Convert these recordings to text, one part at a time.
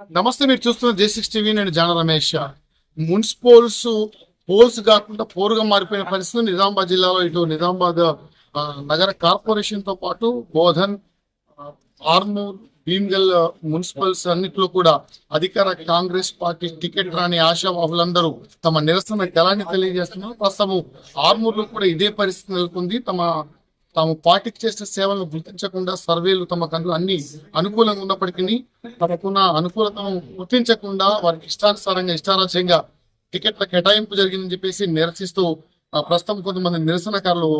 నమస్తే, మీరు చూస్తున్న J6 టీవీ. నేను జాన రమేష్. మున్సిపల్స్ పోల్స్ కాకుండా పోరుగా మారిపోయిన పరిస్థితి నిజామాబాద్ జిల్లాలో. ఇటు నిజామాబాద్ నగర కార్పొరేషన్ తో పాటు బోధన్, ఆర్మూర్, భీమ్గల్ మున్సిపల్స్ అన్నిట్లో కూడా అధికార కాంగ్రెస్ పార్టీ టికెట్ రాని ఆశావాహులందరూ తమ నిరసన గలాన్ని తెలియజేస్తున్నారు. ప్రస్తుతం ఆర్మూర్ లో కూడా ఇదే పరిస్థితి నెలకొంది. తాము పార్టీకి చేసిన సేవలను గుర్తించకుండా సర్వేలు తమకు అన్ని అనుకూలంగా ఉన్నప్పటికీ తమకున్న అనుకూలతను గుర్తించకుండా వారికి ఇష్టానుసారంగా ఇష్టారాజ్యంగా టికెట్ల కేటాయింపు జరిగిందని చెప్పేసి నిరసిస్తూ ప్రస్తుతం కొంతమంది నిరసనకారులు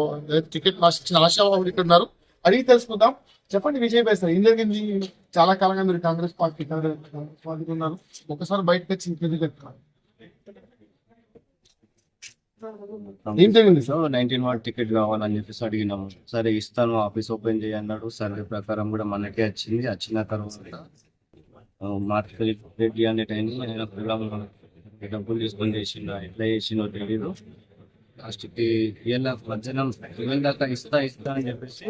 టికెట్ ఆశించిన ఆశావాహులు ఇక్కడ ఉన్నారు. అడిగి తెలుసుకుందాం. చెప్పండి విజయ్ భాయ్ సార్, ఏం జరిగింది? చాలా కాలంగా మీరు కాంగ్రెస్ పార్టీ ఉన్నారు, ఒకసారి బయటకు వచ్చి ఇంకెందుకు చెప్తున్నారు? ఏం జరిగింది సార్? 19 వాట్ టికెట్ కావాలని చెప్పేసి అడిగినాము. సరే ఇస్తాను, ఆఫీస్ ఓపెన్ చేయన్నాడు. సర్వే ప్రకారం కూడా మనకే వచ్చింది. వచ్చిన తర్వాత మార్కెట్ రెడ్డి అనే టైంలో డబ్బులు తీసుకొని చేసిండు. ఎట్లా చేసిండో తెలియదు. లాస్ట్కి ఇలా మధ్యాహ్నం 12 దాకా ఇస్తా అని చెప్పేసి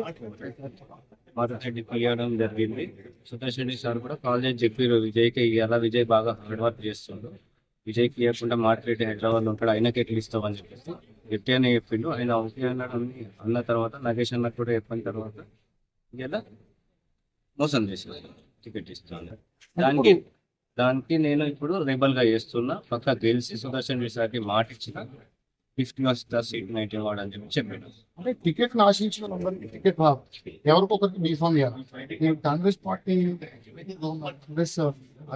మార్కెట్ రెడ్డికి ఇవ్వడం జరిగింది. సురేష్ రెడ్డి సార్ కూడా కాల్ చేసి చెప్పారు విజయ్కి ఇలా విజయ్ బాగా హార్డ్ వర్క్ చేస్తుండు, విజయ్కి ఇవ్వకుండా మార్కెట్ హైదరాబాద్ లో ఉంటాడు, ఆయనకి ఎట్లా ఇస్తామని చెప్పేసి గట్టిగానే చెప్పిండు. ఆయన ఓకే అన్నాడు. అన్న తర్వాత నగేష్ అన్నకు కూడా చెప్పిన తర్వాత ఇలా మోసం చేశాను, టికెట్ ఇస్తాను. దానికి నేను ఇప్పుడు రెబల్ గా చేస్తున్నా. పక్క గెలిచి సుదర్శన్ సార్కి మాట ఇచ్చిన 50 సీట్ 19 వార్డ్ అని చెప్పాను. అంటే టికెట్ ఆశించిన టికెట్ రాదు, ఎవరికొకరికి బీఫామ్ చేయాలి. నేను కాంగ్రెస్ పార్టీ కాంగ్రెస్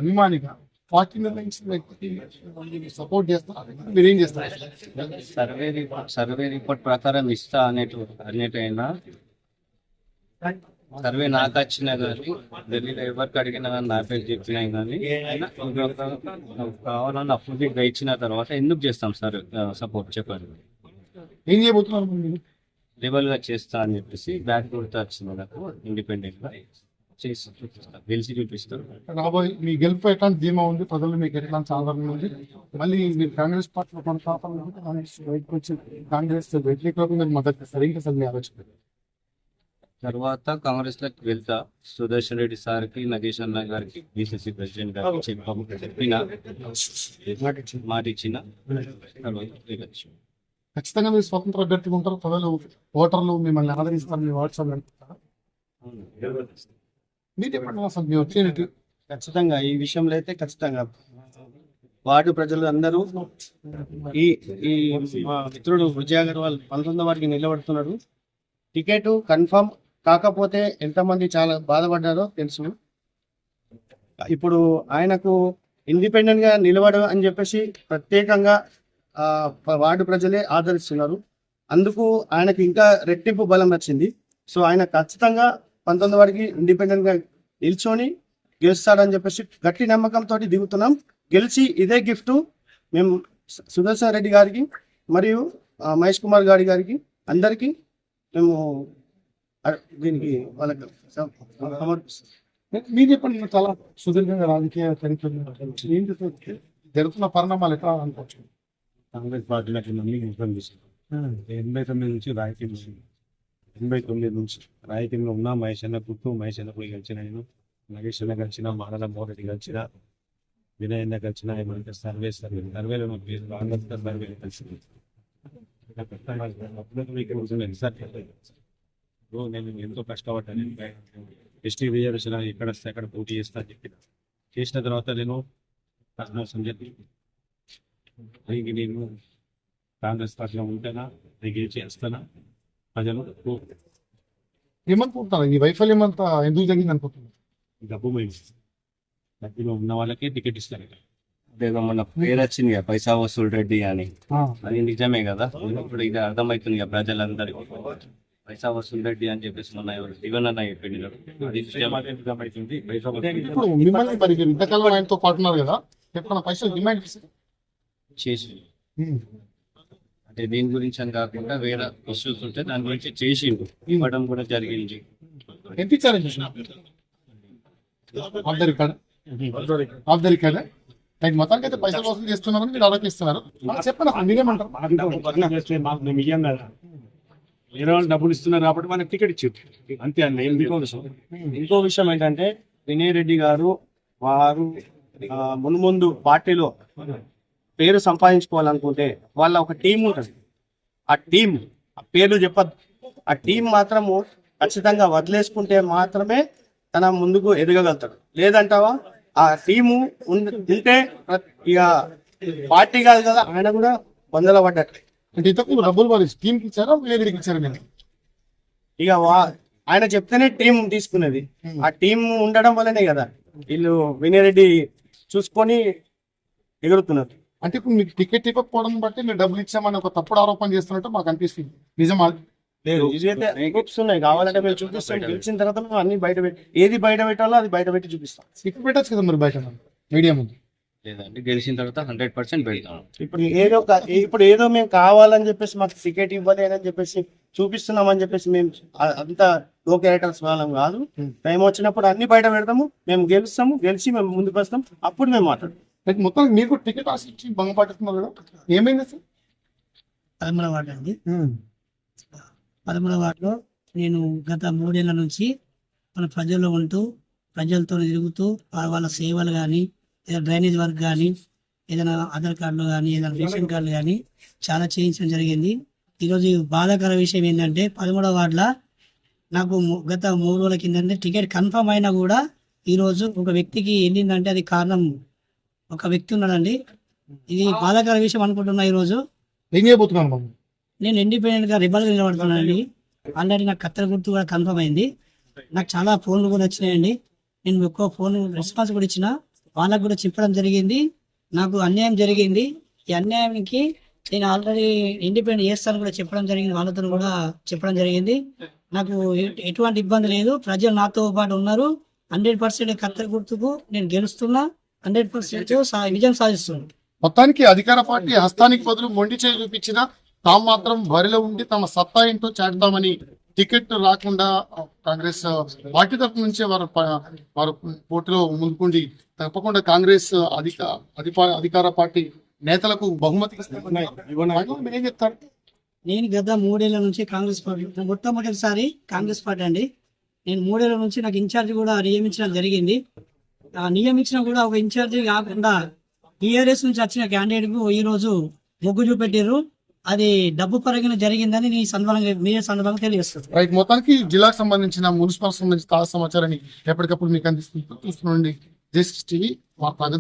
అభిమానిగా పార్టీ నిర్ణయించిన వ్యక్తికి సపోర్ట్ చేస్తారు, మీరేం చేస్తారు? సర్వే రిపోర్ట్ ప్రకారం ఇస్తా అనేటైనా సర్వే నాకు వచ్చినా కానీ ఢిల్లీలో ఎవరికి అడిగినా కానీ నా పేరు చెప్పినా కానీ కావాలని అప్రూవ్గా ఇచ్చిన తర్వాత ఎందుకు చేస్తాం సార్ సపోర్ట్? చెప్పండి. ఏం చేయబోతున్నారు? రిబల్ గా చేస్తా అని చెప్పేసి బ్యాక్ కొడుతూ వచ్చింది నాకు. ఇండిపెండెంట్ గా చేసి చూపిస్తా, గెలిచి చూపిస్తాను. రాబోయే మీ గెలుపు ఎట్లాంటి ధీమా ఉంది? ప్రజలు మీకు ఎట్లాంటి ఆదరణ ఉంది? మళ్ళీ మీరు కాంగ్రెస్ పార్టీలో కాంగ్రెస్ వ్యతిరేకంగా మీరు మద్దతు ఇస్తారు, ఇంకా సార్ మీ ఆలోచన? తర్వాత కాంగ్రెస్ లోకి వెళ్తా. సుదర్శన్ రెడ్డి సార్కి, నగేష్ అన్న గారికి, బీసీసీ ప్రెసిడెంట్ గారికి చెప్పిన మాట ఇచ్చిన ఖచ్చితంగా మీరు స్వతంత్ర అభ్యర్థిగా ఉంటారు. ప్రజలు ఓటర్లు మిమ్మల్ని ఆదరిస్తారు, మీ వాట్సాప్ నడుపుతారా? మీరు చెప్పండి అసలు మీ వచ్చేది. ఖచ్చితంగా ఈ విషయంలో అయితే ఖచ్చితంగా వార్డు ప్రజలు అందరూ ఈ ఈ మా మిత్రుడు విజయ్ అగర్వాల్ 19 వారికి నిలబడుతున్నాడు. టికెట్ కన్ఫర్మ్ కాకపోతే ఎంతమంది చాలా బాధపడ్డారో తెలుసు. ఇప్పుడు ఆయనకు ఇండిపెండెంట్ గా నిలబడు అని చెప్పేసి ప్రత్యేకంగా వార్డు ప్రజలే ఆదరిస్తున్నారు. అందుకు ఆయనకు ఇంకా రెట్టింపు బలం వచ్చింది. సో ఆయన ఖచ్చితంగా 19 వారికి ఇండిపెండెంట్ గా నిల్చొని గెలుస్తాడని చెప్పేసి గట్టి నమ్మకంతో దిగుతున్నాం. గెలిచి ఇదే గిఫ్ట్ మేము సుదర్శన్ రెడ్డి గారికి మరియు మహేష్ కుమార్ గారికి అందరికీ మేము దీనికి వాళ్ళకి మీరు చెప్పండి. చాలా సుదీర్ఘంగా రాజకీయ చరిత్ర జరుగుతున్న పరిణామాలు ఎట్లా అనుకోవచ్చు? కాంగ్రెస్ పార్టీలో 89 నుంచి రాజకీయం, 89 నుంచి రాజకీయంలో ఉన్నా. మహేష్ అన్న పోయి గెలిచిన, నేను నగేష్ అన్న గెలిచిన, మానల మోరెడ్డి గెలిచిన, వినయ్ అన్న గెలిచిన. ఏమంటే సర్వేలో సర్వే కలిసింది. నేను ఎంతో కష్టపడ్డాను. ఎస్టీ రిజర్వేషన్ ఎక్కడ వస్తే అక్కడ పోటీ చేస్తా అని చెప్పిన. చేసిన తర్వాత నేను నేను కాంగ్రెస్ పార్టీలో ఉంటేనా గెలిచి చేస్తానా ప్రజలు ఏమనుకుంటున్నారు? ఈ వైఫల్యం అంతా ఎందుకు జరిగింది అనుకుంటున్నారు? డబ్బులో ఉన్న వాళ్ళకే టికెట్ ఇస్తారు. మొన్న పేరు వచ్చింది పైసా వసూలు రెడ్డి అని, అది నిజమే కదా. ఇప్పుడు ఇది అర్థమవుతుంది కదా ప్రజలందరికీ. పైసా వసూలు రెడ్డి అని చెప్పేసి మొన్న ఎవరు దివన్ అన్న చెప్పింది. ఇప్పుడు మిమ్మల్ని మరి ఇంతకాలం ఆయనతో పాటున్నారు కదా, ఎప్పుడన్నా పైసలు డిమాండ్ చేసి అంటే దీని గురించి అని కాకుండా వేరే ఇష్యూస్ ఉంటే దాని గురించి చేసిండు, ఇవ్వడం కూడా జరిగింది. ఎంత ఇచ్చారు? ఆఫ్ ద రికార్డ్ మొత్తానికి అయితే పైసలు వసూలు చేస్తున్నారని మీరు ఆలోచిస్తున్నారు. చెప్పండి, మీరేమంటారు? వేరే వాళ్ళు డబ్బులు ఇస్తున్నారు కాబట్టి మనకి టికెట్ ఇచ్చారు, అంతే అన్న. ఇంకో విషయం ఏంటంటే వినయ్ రెడ్డి గారు వారు మున్ముందు పార్టీలో పేరు సంపాదించుకోవాలనుకుంటే వాళ్ళ ఒక టీం ఉంటుంది. ఆ పేర్లు చెప్పద్దు. ఆ టీం మాత్రము ఖచ్చితంగా వదిలేసుకుంటే మాత్రమే తన ముందుకు ఎదగగలుగుతాడు. లేదంటావా ఆ టీము ఉంటే ఇక పార్టీ కాదు కదా, ఆయన కూడా వందల పడ్డట్లే. అంటే ఇంతకు డబ్బులు వాళ్ళు టీంకి ఇచ్చారా వేరేకి ఇచ్చారా మీరు? ఇక ఆయన చెప్తేనే టీం తీసుకునేది. ఆ టీం ఉండడం వల్లనే కదా వీళ్ళు వినయరెడ్డి చూసుకొని ఎగురుతున్నారు. అంటే ఇప్పుడు మీకు టికెట్ ఇవ్వకపోవడం బట్టి మీరు డబ్బులు ఇచ్చామని ఒక తప్పుడు ఆరోపణ చేస్తున్నట్టు మాకు అనిపిస్తుంది. నిజమా? లేదు, ఇదైతే గ్రూప్స్ ఉన్నాయి. కావాలంటే మేము చూపిస్తాం. గెలిచిన తర్వాత మేము అన్ని బయట పెట్టి ఏది బయట పెట్టాలో అది బయట పెట్టి చూపిస్తాం. ఇప్పుడు పెట్టచ్చు కదా మరి బయట మీడియా ముందు. లేదండి, గెలిచిన తర్వాత 100% పెడతాం. ఇప్పుడు ఏదో మేము కావాలని చెప్పేసి మాకు టికెట్ ఇవ్వలేదని చెప్పేసి చూపిస్తున్నామని చెప్పేసి మేము అంత లో క్యారెక్టర్స్ వాళ్ళం కాదు. టైం వచ్చినప్పుడు అన్ని బయట పెడతాము. మేము గెలిచి మేము ముందుకు వస్తాం. అప్పుడు మేము మాట్లాడతాం. మొత్తం మీకు టికెట్ ఆశ ఇచ్చి భంగపడుతున్నారు కదా, ఏమైంది సార్? 13వ వార్డు అండి. 13వ వార్డులో నేను గత 3 ఏళ్ల నుంచి మన ప్రజల్లో ఉంటూ ప్రజలతో తిరుగుతూ వాళ్ళ సేవలు కానీ, ఏదైనా డ్రైనేజ్ వర్క్ కానీ, ఏదైనా ఆధార్ కార్డులు కానీ, ఏదైనా రేషన్ కార్డులు కానీ చాలా చేయించడం జరిగింది. ఈరోజు బాధాకర విషయం ఏంటంటే 13వ వార్డులో నాకు గత 3 రోజుల కింద టికెట్ కన్ఫర్మ్ అయినా కూడా ఈరోజు ఒక వ్యక్తికి వెళ్ళిందంటే అది కారణం ఒక వ్యక్తి ఉన్నాడండి. ఇది బాధాకర విషయం అనుకుంటున్నా. ఈరోజు ఏం చేయబోతున్నాను బాబు? నేను ఇండిపెండెంట్ గా రిబల్ నిలబడుతున్నానండి. ఆల్రెడీ నాకు కత్తెర గుర్తు కూడా కన్ఫర్మ్ అయింది. నాకు చాలా ఫోన్లు కూడా వచ్చినాయండి. నేను ఎక్కువ ఫోన్ రెస్పాన్స్ కూడా ఇచ్చిన, వాళ్ళకు కూడా చెప్పడం జరిగింది. నాకు అన్యాయం జరిగింది. ఈ అన్యాయానికి నేను ఆల్రెడీ ఇండిపెండెంట్ చేస్తాను కూడా చెప్పడం జరిగింది. వాళ్ళతో కూడా చెప్పడం జరిగింది. నాకు ఎటువంటి ఇబ్బంది లేదు. ప్రజలు నాతో పాటు ఉన్నారు. 100% కత్తెర గుర్తుకు నేను గెలుస్తున్నా. 100% విజయం సాధిస్తున్నాను. మొత్తానికి అధికార పార్టీ హస్తానికి బదులు మొండి చేయి చూపించిన తాము మాత్రం బరిలో ఉండి తమ సత్తా ఏంటో చాటుతామని టికెట్ రాకుండా కాంగ్రెస్ పార్టీ తరఫు నుంచే వారు పోటీలో ముందుకుండి తప్పకుండా కాంగ్రెస్ అధికార పార్టీ నేతలకు బహుమతి ఇస్తామని ఏం చెప్తారు? నేను గత 3 ఏళ్ల నుంచి కాంగ్రెస్ పార్టీ, మొట్టమొదటిసారి కాంగ్రెస్ పార్టీ అండి. నేను 3 ఏళ్ల నుంచి నాకు ఇన్ఛార్జ్ కూడా నియమించడం జరిగింది. నియమించిన కూడా ఒక ఇన్ఛార్జి కాకుండా టీఆర్ఎస్ నుంచి వచ్చిన క్యాండిడేట్ కు ఈ రోజు మొగ్గు చూపెట్టారు. అది డబ్బు పరంగా జరిగిందని నీ సందర్భంగా తెలియజేస్తుంది. రైట్, మొత్తానికి జిల్లాకు సంబంధించిన మున్సిపల్ సంబంధించిన తాజా సమాచారాన్ని ఎప్పటికప్పుడు మీకు అందిస్తుంది. చూస్తుండండి జేసీటీవీ వార్తాగా.